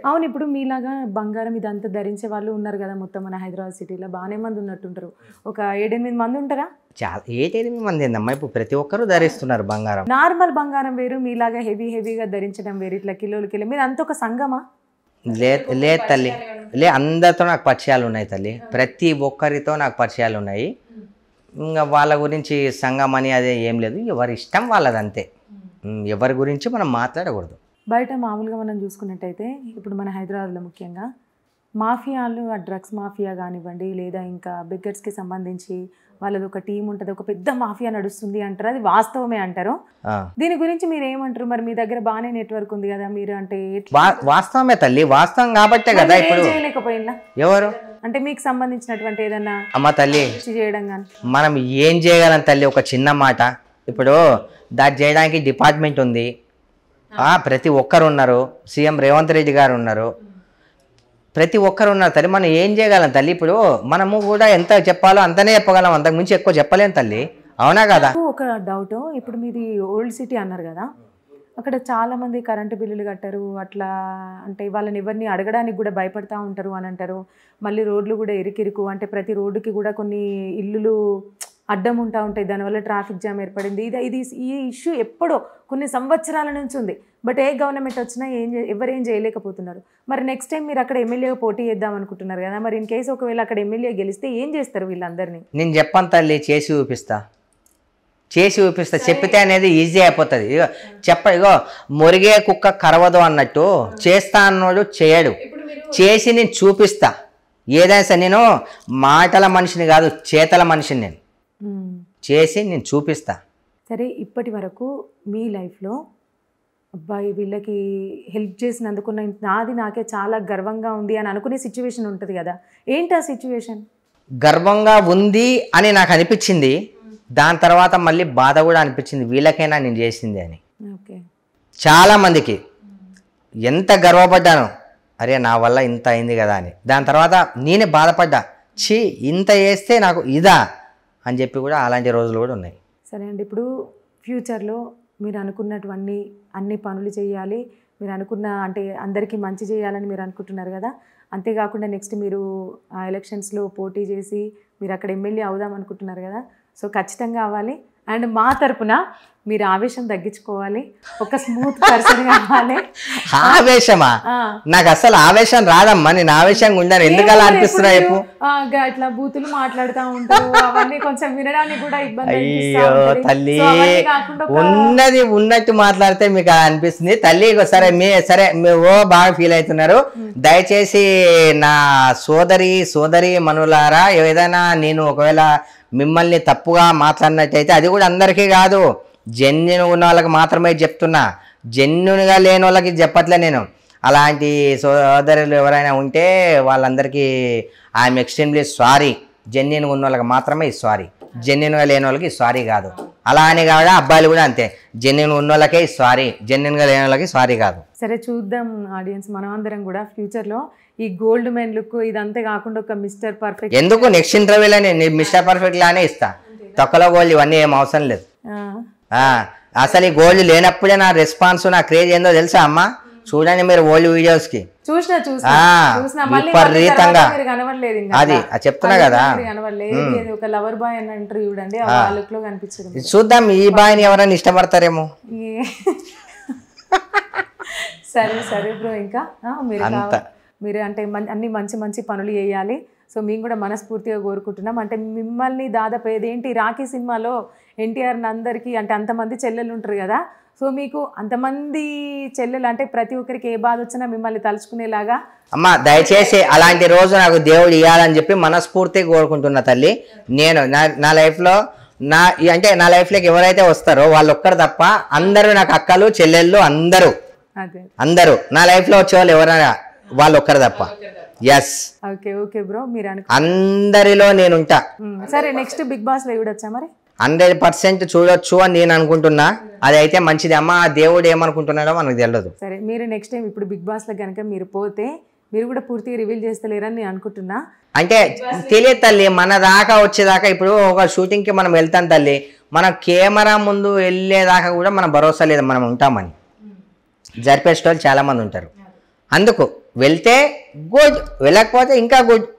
అవును. ఇప్పుడు మీలాగా బంగారం ఇదంతా ధరించే వాళ్ళు ఉన్నారు కదా! మొత్తం మన హైదరాబాద్ సిటీలో బానే మంది ఉన్నట్టుంటారు. ఒక 7, 8 మంది ఉంటారా? చాలా 8 మంది ఏందమ్మా, ఇప్పుడు ప్రతి ఒక్కరు ధరిస్తున్నారు బంగారం. నార్మల్ బంగారం వేరు, మీలాగా హెవీగా ధరించడం వేరు. ఇట్లా కిలోలు మీరు అంత ఒక సంఘమా? లేదు తల్లి, అందరితో నాకు పరిచయాలు ఉన్నాయి తల్లి. ప్రతి ఒక్కరితో నాకు పరిచయాలు ఉన్నాయి. ఇంకా వాళ్ళ గురించి సంఘం అని అదే ఏం లేదు, ఎవరి ఇష్టం వాళ్ళది అంతే. ఎవరి గురించి మనం మాట్లాడకూడదు. బయట మామూలుగా మనం చూసుకున్నట్టయితే ఇప్పుడు మన హైదరాబాద్లో ముఖ్యంగా మాఫియాలు, ఆ డ్రగ్స్ మాఫియా కానివ్వండి, లేదా ఇంకా బెగ్గర్స్కి సంబంధించి వాళ్ళది ఒక టీం ఉంటుంది, ఒక పెద్ద మాఫియా నడుస్తుంది అంటారు. అది వాస్తవమే అంటారు. దీని గురించి మీరు ఏమంటారు? మరి మీ దగ్గర బాగానే నెట్వర్క్ ఉంది కదా, మీరు అంటే వాస్తవమే తల్లి, వాస్తవం కాబట్టే కదా ఇప్పుడు చేయలేకపోయినా ఎవరు అంటే మీకు సంబంధించినటువంటి ఏదన్నా అమ్మ తల్లి చేయడం కానీ మనం ఏం చేయగలం తల్లి? ఒక చిన్న మాట, ఇప్పుడు దాన్ని చేయడానికి డిపార్ట్మెంట్ ఉంది, ప్రతి ఒక్కరు ఉన్నారు, సీఎం రేవంత్ రెడ్డి గారు ఉన్నారు, ప్రతి ఒక్కరు ఉన్నారు తల్లి. మనం ఏం చేయగలం తల్లి? ఇప్పుడు మనము కూడా ఎంత చెప్పాలో అంతనే చెప్పగలం, అంతకు మించి ఎక్కువ చెప్పలేం తల్లి, అవునా కదా? ఒక డౌట్, ఇప్పుడు మీది ఓల్డ్ సిటీ అన్నారు కదా, అక్కడ చాలామంది కరెంటు బిల్లులు కట్టారు, అట్లా అంటే వాళ్ళని ఎవరిని అడగడానికి కూడా భయపడతా ఉంటారు అని అంటారు. మళ్ళీ రోడ్లు కూడా ఇరుకిరుకు, అంటే ప్రతి రోడ్డుకి కూడా కొన్ని ఇల్లులు అడ్డం ఉంటాయి, దానివల్ల ట్రాఫిక్ జామ్ ఏర్పడింది. ఈ ఇష్యూ ఎప్పుడో కొన్ని సంవత్సరాల నుంచి ఉంది. బట్ ఏ గవర్నమెంట్ వచ్చినా ఎవరేం చేయలేకపోతున్నారు. మరి నెక్స్ట్ టైం మీరు అక్కడ ఎమ్మెల్యేగా పోటీ చేద్దాం అనుకుంటున్నారు కదా, మరి ఇన్ కేసు ఒకవేళ అక్కడ ఎమ్మెల్యే గెలిస్తే ఏం చేస్తారు వీళ్ళందరినీ? నేను చెప్పను తల్లి, చేసి చూపిస్తా. చెప్పితే అనేది ఈజీ అయిపోతుంది. ఇగో మురిగే కుక్క కరవదు అన్నట్టు, చేస్తా అన్నోడు చేయడు, చేసి నేను చూపిస్తా. ఏదైనా సరే నేను మాటల మనిషిని కాదు, చేతల మనిషిని. నేను చేసి నేను చూపిస్తా. సరే, ఇప్పటి వరకు మీ లైఫ్లో అబ్బాయి వీళ్ళకి హెల్ప్ చేసినందుకు నాకే చాలా గర్వంగా ఉంది అని అనుకునే సిచ్యువేషన్ ఉంటుంది కదా, ఏంటి ఆ సిచ్యువేషన్? గర్వంగా ఉంది అని నాకు అనిపించింది, దాని తర్వాత మళ్ళీ బాధ కూడా అనిపించింది, వీళ్ళకైనా నేను చేసింది అని. ఓకే, చాలామందికి ఎంత గర్వపడ్డాను, అరే నా వల్ల ఇంత అయింది కదా అని. దాని తర్వాత నేనే బాధపడ్డా, ఇంత చేస్తే నాకు ఇదా అని చెప్పి కూడా అలాంటి రోజులు కూడా ఉన్నాయి. సరే అండి, ఇప్పుడు ఫ్యూచర్లో మీరు అనుకున్నటువంటి అన్ని పనులు చేయాలి, మీరు అనుకున్న అంటే అందరికీ మంచి చేయాలని మీరు అనుకుంటున్నారు కదా, అంతేకాకుండా నెక్స్ట్ మీరు ఆ ఎలక్షన్స్లో పోటీ చేసి మీరు అక్కడ ఎమ్మెల్యే అవుదాం అనుకుంటున్నారు కదా, సో ఖచ్చితంగా అవ్వాలి. అండ్ మా తరపున మీరు ఆవేశం తగ్గించుకోవాలి, ఒక స్మూత్ పర్సన్ కావాలి. ఆవేశమా? నాకు అసలు ఆవేశం రాదమ్మా, నేను ఆవేశంగా ఉండాను. ఎందుకు అలా అనిపిస్తున్నా చెప్పు? ఇట్లా బూతులు మాట్లాడుతూ ఉంటారు, అవన్నీ కొంచెం వినడానికి కూడా ఇబ్బంది. అయ్యో తల్లి, ఉన్నది ఉన్నట్టు మాట్లాడితే మీకు అనిపిస్తుంది తల్లి. సరే మీరు బాగా ఫీల్ అవుతున్నారు. దయచేసి నా సోదరి మనులారా, ఏదైనా నేను ఒకవేళ మిమ్మల్ని తప్పుగా మాట్లాడినట్టయితే అది కూడా అందరికీ కాదు, జెన్యున్ ఉన్న వాళ్ళకి మాత్రమే చెప్తున్నా, జెన్యున్గా లేని వాళ్ళకి చెప్పట్లే నేను. అలాంటి సోదరులు ఎవరైనా ఉంటే వాళ్ళందరికీ ఐఎమ్ ఎక్స్ట్రీమ్లీ సారీ. జెన్యున్గా ఉన్న వాళ్ళకి మాత్రమే ఈ సారీ, జెన్యున్గా లేని వాళ్ళకి సారీ కాదు. అలా అని కాదు, అబ్బాయిలు కూడా అంతే, జెన్యున్గా ఉన్న వాళ్ళకే సారీ, జెన్యున్గా లేని వాళ్ళకి సారీ కాదు. సరే చూద్దాం ఆడియన్స్, మనం అందరం కూడా ఫ్యూచర్లో ఈ గోల్డ్ మెన్ లుక్ ఇదంతా కాకుండా ఒక మిస్టర్ పర్ఫెక్ట్ ఎందుకు నెక్స్ట్ ఇంటర్వ్యూలోనే మిస్టర్ పర్ఫెక్ట్ లానే ఇస్తా. తొక్కలో గోల్డ్ ఇవన్నీ ఏం అవసరం లేదు. అసలు ఈ గోల్డ్ లేనప్పుడే నా రెస్పాన్స్, నా క్రేజ్ ఏందో తెలుసా అమ్మా? చూడండి మీరు ఓల్డ్ వీడియోస్ కి విపరీతంగా అది చెప్తున్నా కదా. చూద్దాం ఈ బాయ్ని ఎవరైనా ఇష్టపడతారేమో. సరే బ్రో, ఇంకా మీరు అంటే అన్ని మంచి పనులు చేయాలి. సో మేము కూడా మనస్ఫూర్తిగా కోరుకుంటున్నాం. అంటే మిమ్మల్ని దాదాపు ఏదేంటి రాఖీ సినిమాలో ఎన్టీఆర్ అందరికీ అంటే అంతమంది చెల్లెలు ఉంటారు కదా, సో మీకు అంతమంది చెల్లెలు అంటే ప్రతి ఒక్కరికి ఏ బాధ వచ్చినా మిమ్మల్ని తలుచుకునేలాగా. అమ్మ దయచేసి అలాంటి రోజు నాకు దేవుడు ఇవ్వాలని చెప్పి మనస్ఫూర్తిగా కోరుకుంటున్నా తల్లి. నేను నా లైఫ్లో నా లైఫ్లోకి ఎవరైతే వస్తారో వాళ్ళు ఒక్కరు తప్ప అందరూ నాకు అక్కలు చెల్లెళ్ళు అందరూ నా లైఫ్లో వచ్చేవాళ్ళు ఎవరైనా వాళ్ళు ఒక్కరు తప్ప. ఎస్, ఓకే బ్రో, మీరు అందరిలో నేనుంటా. సరే నెక్స్ట్ బిగ్ బాస్ లో చూడొచ్చా? మరి 100% చూడొచ్చు అని నేను అనుకుంటున్నా. అది అయితే మంచిది అమ్మ, దేవుడు ఏమనుకుంటున్నాడో మనకు తెలియదు. సరే, మీరు నెక్స్ట్ టైం ఇప్పుడు బిగ్ బాస్ లో కనుక మీరు పోతే మీరు కూడా పూర్తిగా రివీల్ చేస్తలేరని నేను అనుకుంటున్నా. అంటే తెలియదు తల్లి, మన దాకా వచ్చేదాకా ఇప్పుడు ఒక షూటింగ్ కి మనం వెళ్తాం తల్లి, మన కెమెరా ముందు వెళ్ళేదాకా కూడా మన భరోసా లేదు మనం ఉంటామని. జరిపేసేటోళ్ళు చాలా మంది ఉంటారు. అందుకు వెళ్తే గుడ్, వెళ్ళకపోతే ఇంకా గుడ్.